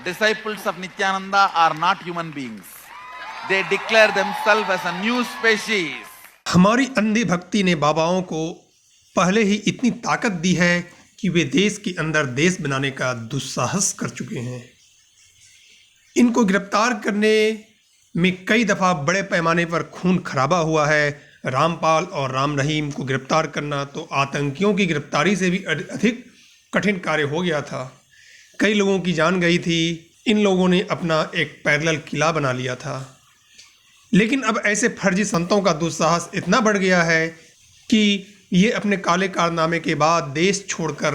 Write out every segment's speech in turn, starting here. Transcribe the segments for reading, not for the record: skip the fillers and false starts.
disciples of Nityananda are not human beings. They declare themselves as a new species. हमारी अंधी भक्ति ने बाबाओं को पहले ही इतनी ताकत दी है कि वे देश के अंदर देश बनाने का दुस्साहस कर चुके हैं। इनको गिरफ्तार करने में कई दफ़ा बड़े पैमाने पर खून खराबा हुआ है। रामपाल और राम रहीम को गिरफ्तार करना तो आतंकियों की गिरफ्तारी से भी अधिक कठिन कार्य हो गया था। कई लोगों की जान गई थी। इन लोगों ने अपना एक पैरेलल किला बना लिया था। लेकिन अब ऐसे फर्जी संतों का दुस्साहस इतना बढ़ गया है कि ये अपने काले कारनामे के बाद देश छोड़कर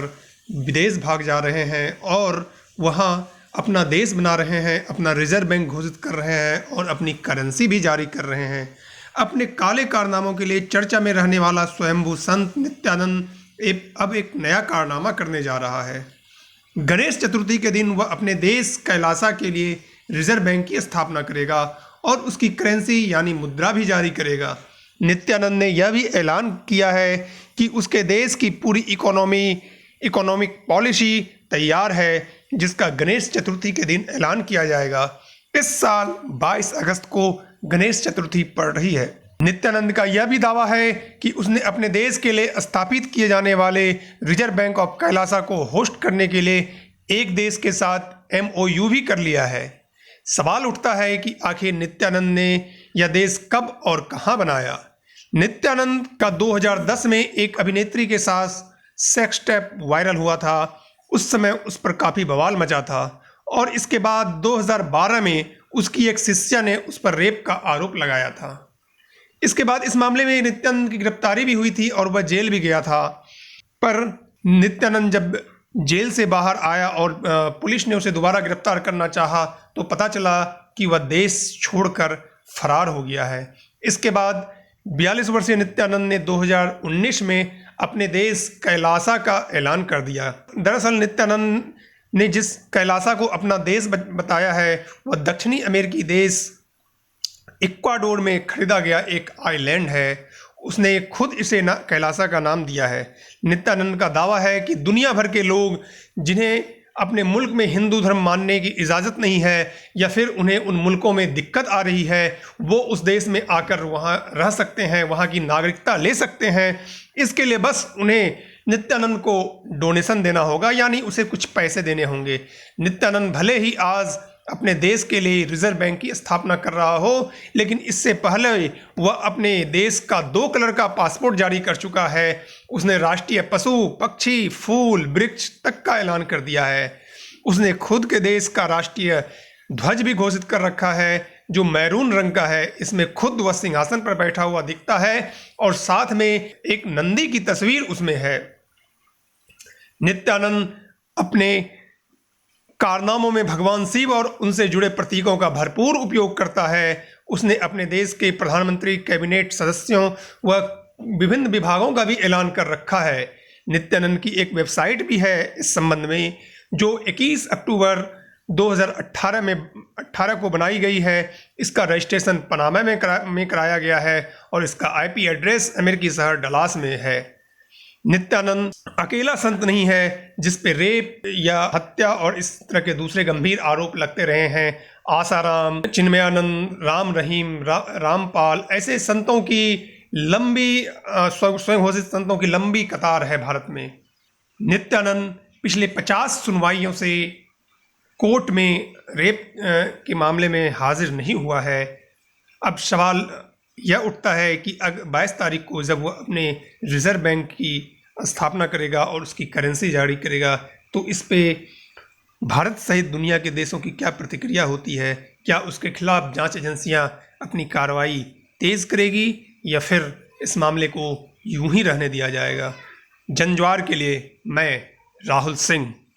विदेश भाग जा रहे हैं और वहाँ अपना देश बना रहे हैं, अपना रिजर्व बैंक घोषित कर रहे हैं और अपनी करेंसी भी जारी कर रहे हैं। अपने काले कारनामों के लिए चर्चा में रहने वाला स्वयंभू संत नित्यानंद अब एक नया कारनामा करने जा रहा है। गणेश चतुर्थी के दिन वह अपने देश कैलासा के लिए रिजर्व बैंक की स्थापना करेगा और उसकी करेंसी यानी मुद्रा भी जारी करेगा। नित्यानंद ने यह भी ऐलान किया है कि उसके देश की पूरी इकोनॉमिक पॉलिसी तैयार है, जिसका गणेश चतुर्थी के दिन ऐलान किया जाएगा। इस साल 22 अगस्त को गणेश चतुर्थी पड़ रही है। नित्यानंद का यह भी दावा है कि उसने अपने देश के लिए स्थापित किए जाने वाले रिजर्व बैंक ऑफ कैलासा को होस्ट करने के लिए एक देश के साथ MOU भी कर लिया है। सवाल उठता है कि आखिर नित्यानंद ने यह देश कब और कहां बनाया। नित्यानंद का 2010 में एक अभिनेत्री के साथ सेक्स टैप वायरल हुआ था। उस समय उस पर काफ़ी बवाल मचा था और इसके बाद 2012 में उसकी एक शिष्या ने उस पर रेप का आरोप लगाया था। इसके बाद इस मामले में नित्यानंद की गिरफ्तारी भी हुई थी और वह जेल भी गया था। पर नित्यानंद जब जेल से बाहर आया और पुलिस ने उसे दोबारा गिरफ्तार करना चाहा तो पता चला कि वह देश छोड़कर फरार हो गया है। इसके बाद 42 वर्षीय नित्यानंद ने 2019 में अपने देश कैलासा का ऐलान कर दिया। दरअसल नित्यानंद ने जिस कैलासा को अपना देश बताया है वह दक्षिणी अमेरिकी देश इक्वाडोर में खरीदा गया एक आइलैंड है। उसने खुद इसे कैलासा का नाम दिया है। नित्यानंद का दावा है कि दुनिया भर के लोग जिन्हें अपने मुल्क में हिंदू धर्म मानने की इजाज़त नहीं है या फिर उन्हें उन मुल्कों में दिक्कत आ रही है, वो उस देश में आकर वहाँ रह सकते हैं, वहाँ की नागरिकता ले सकते हैं। इसके लिए बस उन्हें नित्यानंद को डोनेशन देना होगा, यानी उसे कुछ पैसे देने होंगे। नित्यानंद भले ही आज अपने देश के लिए रिजर्व बैंक की स्थापना कर रहा हो, लेकिन इससे पहले वह अपने देश का 2 कलर का पासपोर्ट जारी कर चुका है। उसने राष्ट्रीय पशु पक्षी फूल वृक्ष तक का ऐलान कर दिया है। उसने खुद के देश का राष्ट्रीय ध्वज भी घोषित कर रखा है जो मैरून रंग का है। इसमें खुद वह सिंहासन पर बैठा हुआ दिखता है और साथ में एक नंदी की तस्वीर उसमें है। नित्यानंद अपने कारनामों में भगवान शिव और उनसे जुड़े प्रतीकों का भरपूर उपयोग करता है। उसने अपने देश के प्रधानमंत्री, कैबिनेट सदस्यों व विभिन्न विभागों का भी ऐलान कर रखा है। नित्यानंद की एक वेबसाइट भी है इस संबंध में जो 21 अक्टूबर 2018 को बनाई गई है। इसका रजिस्ट्रेशन पनामा में कराया गया है और इसका IP एड्रेस अमेरिकी शहर डलास में है। नित्यानंद अकेला संत नहीं है जिस पे रेप या हत्या और इस तरह के दूसरे गंभीर आरोप लगते रहे हैं। आसाराम, चिन्मयानंद, राम रहीम, रामपाल ऐसे संतों की लंबी स्वयं घोषित संतों की लंबी कतार है भारत में। नित्यानंद पिछले 50 सुनवाइयों से कोर्ट में रेप के मामले में हाजिर नहीं हुआ है। अब सवाल यह उठता है कि 22 तारीख को जब वह अपने रिजर्व बैंक की स्थापना करेगा और उसकी करेंसी जारी करेगा तो इस पे भारत सहित दुनिया के देशों की क्या प्रतिक्रिया होती है। क्या उसके खिलाफ जांच एजेंसियां अपनी कार्रवाई तेज करेगी या फिर इस मामले को यूं ही रहने दिया जाएगा। जनज्वार के लिए मैं राहुल सिंह।